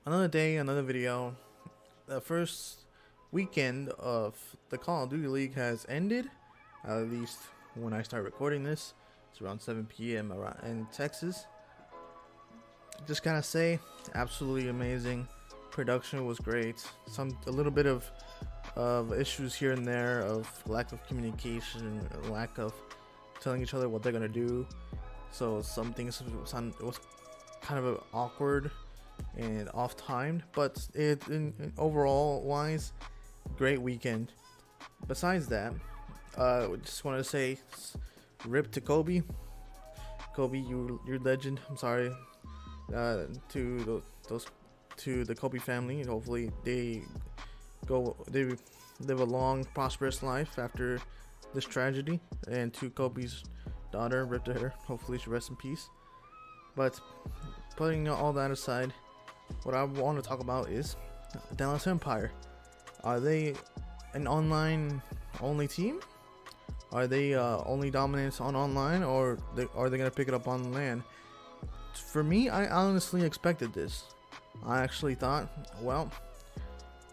Another day, another video. The first weekend of the Call of Duty League has ended, at least when I start recording this. It's around 7 p.m. around in Texas. Just gotta say, absolutely amazing. Production was great. A little bit of issues here and there, of lack of communication, lack of telling each other what they're gonna do. So some things it was kind of awkward and off-timed, but in overall wise, great weekend. Besides that, just want to say, rip to Kobe. Kobe, you're legend. I'm sorry to the Kobe family. Hopefully they live a long, prosperous life after this tragedy. And to Kobe's daughter, rip to her. Hopefully she rests in peace. But putting all that aside, what I want to talk about is Dallas Empire. Are they an online only team? Are they only dominant on online, or are they gonna pick it up on LAN? For me, I honestly expected this. I actually thought, well,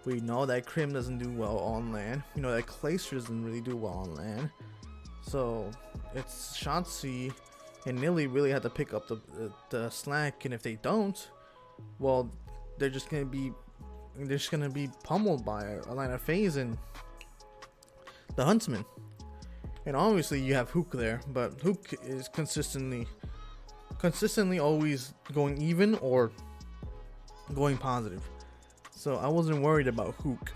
we know that Krim doesn't do well on LAN. We know that Clayster doesn't really do well on LAN. So it's Shotzi and Nilly really had to pick up the slack, and if they don't, well, they're just gonna be pummeled by a line of Faze and the Huntsmen. And obviously you have Hook there, but Hook is consistently always going even or going positive. So I wasn't worried about Hook.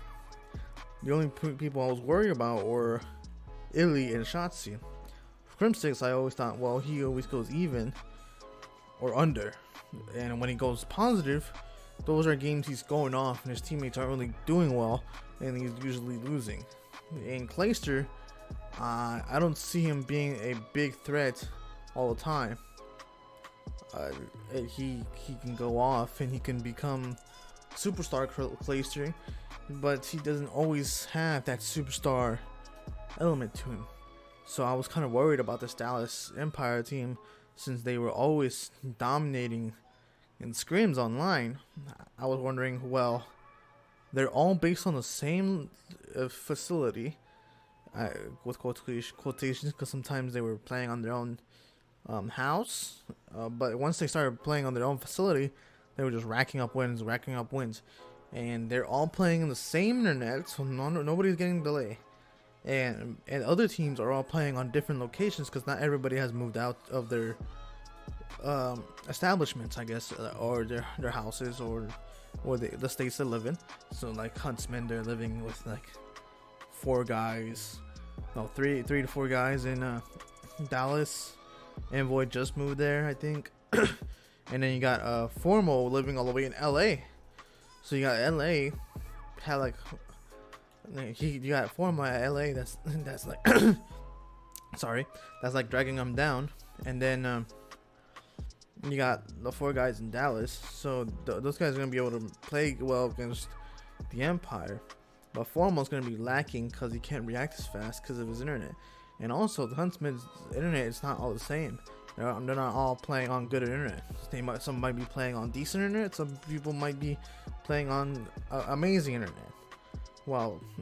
The only people I was worried about were Illy and Shotzi. Crimsticks, I always thought, well, he always goes even or under, and when he goes positive, those are games he's going off and his teammates aren't really doing well, and he's usually losing. In Clayster, I don't see him being a big threat all the time. He can go off and he can become superstar Clayster, but he doesn't always have that superstar element to him. So I was kind of worried about this Dallas Empire team, since they were always dominating in scrims online. I was wondering, well, they're all based on the same facility, with quotations, because sometimes they were playing on their own house, but once they started playing on their own facility, they were just racking up wins, and they're all playing in the same internet, so nobody's getting delay. And other teams are all playing on different locations, because not everybody has moved out of their establishments, I guess, or their houses, or the states they live in. So like Huntsmen, they're living with like three to four guys in Dallas. Envoy just moved there, I think. And then you got Formo living all the way in LA. So you got LA had like, you got Formo at LA, that's like sorry, that's like dragging them down. And then you got the four guys in Dallas, so those guys are gonna be able to play well against the Empire. But Formo's gonna be lacking because he can't react as fast because of his internet. And also the Huntsman's internet is not all the same. They're not all playing on good internet. Some might be playing on decent internet. Some people might be playing on amazing internet.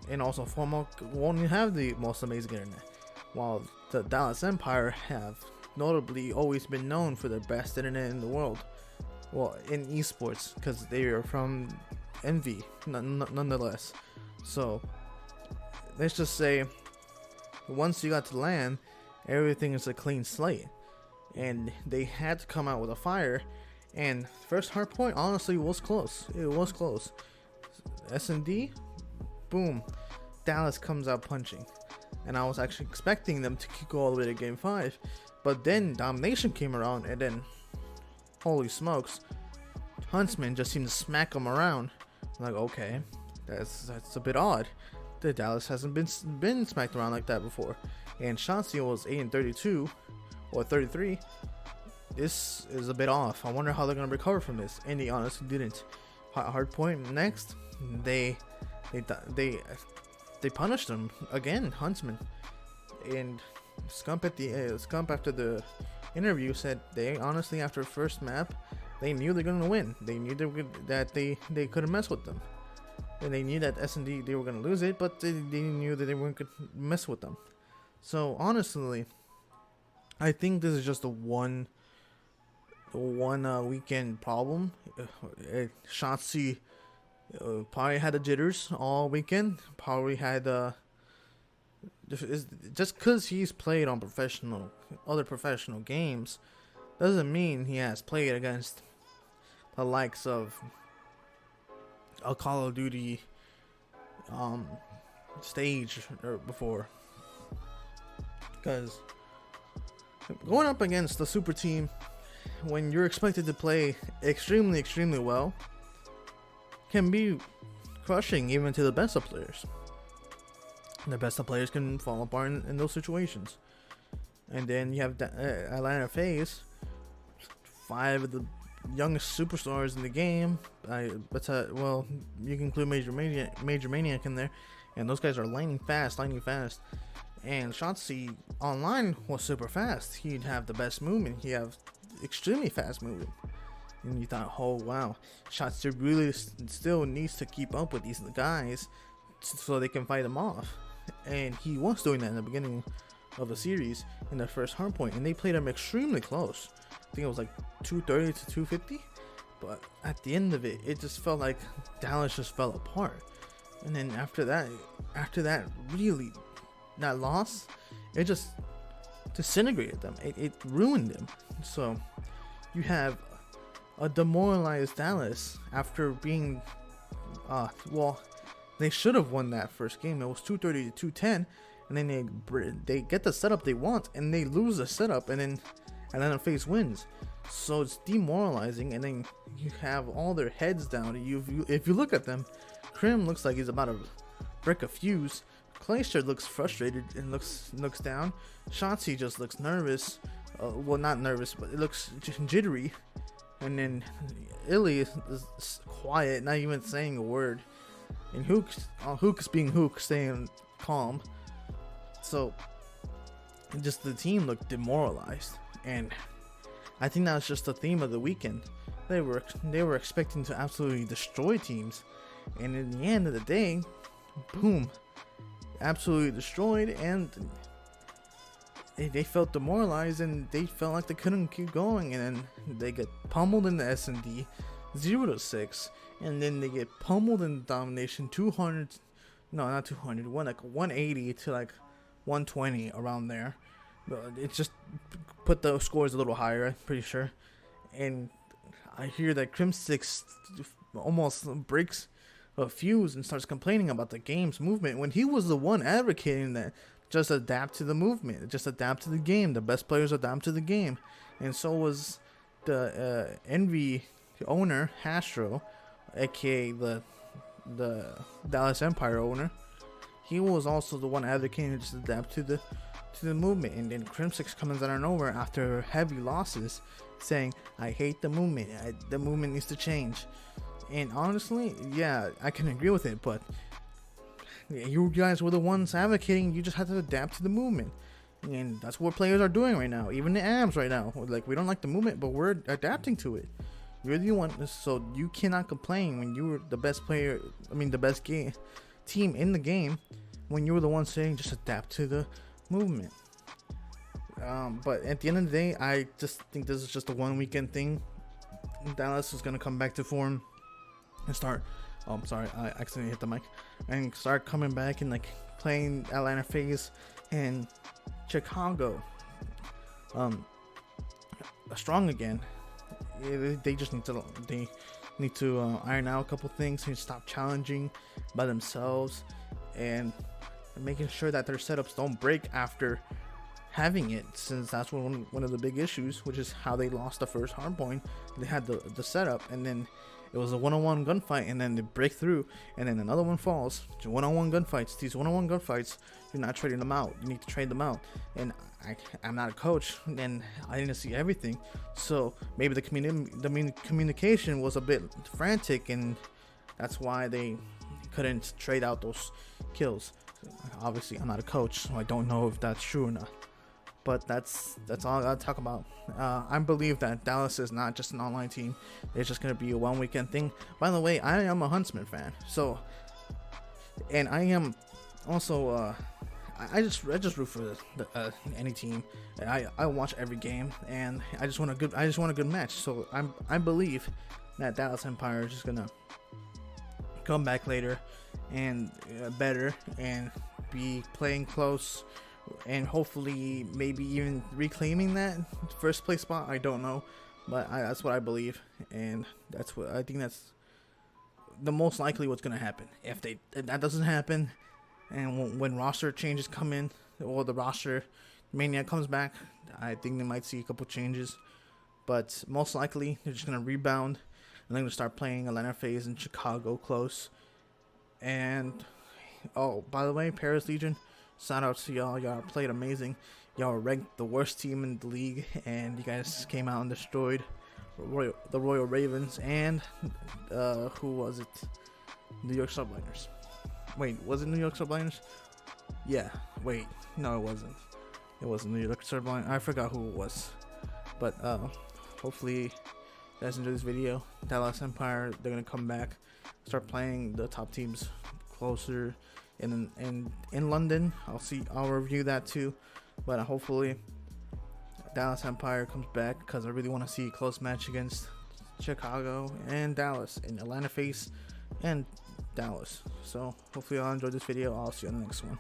And also Formo won't even have the most amazing internet. While the Dallas Empire have notably always been known for their best internet in the world. Well, in esports, because they are from Envy, nonetheless. So let's just say, once you got to LAN, everything is a clean slate, and they had to come out with a fire. And first hard point, honestly, was close. It was close. S&D, boom, Dallas comes out punching, and I was actually expecting them to go all the way to game 5, but then domination came around, and then holy smokes, Huntsmen just seemed to smack them around. I'm like, okay, that's a bit odd. The Dallas hasn't been smacked around like that before. And Shotzi was 8-32 or 33. This is a bit off. I wonder how they're gonna recover from this. And they honestly didn't. Hard point next. They punished them again, Huntsmen. And Scump after the interview said they honestly, after first map, they knew they're gonna win. They knew that they couldn't mess with them, and they knew that S&D they were gonna lose it, but they knew that they weren't gonna mess with them. So honestly, I think this is just a one weekend problem. Shotzi probably had the jitters all weekend. Probably had just because he's played on other professional games doesn't mean he has played against the likes of a Call of Duty stage before. Because going up against the super team when you're expected to play extremely well can be crushing even to the best of players. The best of players can fall apart in those situations. And then you have Atlanta Faze, 5 of the youngest superstars in the game. Well, you can include Major Maniac in there, and those guys are lightning fast. And Shotzi online was super fast. He'd have the best movement. He have extremely fast movement. And you thought, oh wow, Shotzi really still needs to keep up with these guys so they can fight him off. And he was doing that in the beginning of the series in the first hardpoint, and they played him extremely close. I think it was like 230 to 250. But at the end of it, it just felt like Dallas just fell apart. And then after that, really, that loss, it just disintegrated them. It ruined them. So you have a demoralized Dallas after being, they should have won that first game. It was 230 to 210, and then they get the setup they want, and they lose the setup, and then Atlanta Faze wins. So it's demoralizing, and then you have all their heads down. If you look at them, Krim looks like he's about to break a fuse. Clayster looks frustrated and looks down. Shotzi just looks nervous. Well, not nervous, but it looks jittery. And then Illy is quiet, not even saying a word. And Hook's being Hook, staying calm. So just the team looked demoralized, and I think that's just the theme of the weekend. They were expecting to absolutely destroy teams, and in the end of the day, boom, absolutely destroyed, and they felt demoralized, and they felt like they couldn't keep going, and then they get pummeled in the S&D 0-6, and then they get pummeled in domination 180 to like 120, around there. It just put the scores a little higher, I'm pretty sure. And I hear that Crimsix almost breaks a fuse and starts complaining about the game's movement when he was the one advocating that just adapt to the movement, just adapt to the game. The best players adapt to the game. And so was the Envy owner, Hastro, aka the Dallas Empire owner. He was also the one advocating to just adapt to the movement. And then Crimsix comes out of nowhere after heavy losses saying, I hate the movement. The movement needs to change. And honestly, yeah, I can agree with it, but you guys were the ones advocating. You just have to adapt to the movement. And that's what players are doing right now. Even the AMs right now. Like, we don't like the movement, but we're adapting to it. You're the one, so you cannot complain when you were the best player, the best team in the game, when you were the one saying just adapt to the movement. But at the end of the day, I just think this is just a one weekend thing. Dallas is going to come back to form and start, I accidentally hit the mic, and start coming back and like playing Atlanta Faze and Chicago strong again. They just need to iron out a couple things and stop challenging by themselves, and making sure that their setups don't break after having it, since that's one of the big issues, which is how they lost the first hardpoint. They had the setup, and then it was a one-on-one gunfight, and then they break through, and then another one falls. One-on-one gunfights. These one-on-one gunfights, you're not trading them out. You need to trade them out. And I'm not a coach, and I didn't see everything. So maybe the communication was a bit frantic, and that's why they couldn't trade out those kills. Obviously, I'm not a coach, so I don't know if that's true or not. But that's all I gotta talk about. I believe that Dallas is not just an online team. It's just gonna be a one weekend thing. By the way, I am a Huntsmen fan, so, and I am also I just root for any team. I watch every game, and I just want a good match. So I believe that Dallas Empire is just gonna come back later and better and be playing close, and hopefully maybe even reclaiming that first place spot. I don't know, but that's what I believe, and that's what I think that's the most likely what's gonna happen. If that doesn't happen, and when roster changes come in, or the roster mania comes back, I think they might see a couple changes, but most likely they're just gonna rebound, and they're gonna start playing Atlanta Faze in Chicago close. And oh, by the way, Paris Legion, shout out to y'all. Y'all played amazing. Y'all were ranked the worst team in the league, and you guys came out and destroyed the Royal Ravens and who was it? New York Subliners. Wait, was it New York Subliners? Yeah. Wait, no, it wasn't. It wasn't New York Subliners. I forgot who it was. But hopefully you guys enjoy this video. Dallas Empire, they're gonna come back, start playing the top teams closer in London. I'll review that too, but hopefully Dallas Empire comes back, because I really want to see a close match against Chicago and Dallas, and Atlanta Faze and Dallas. So hopefully y'all enjoyed this video. I'll see you on the next one.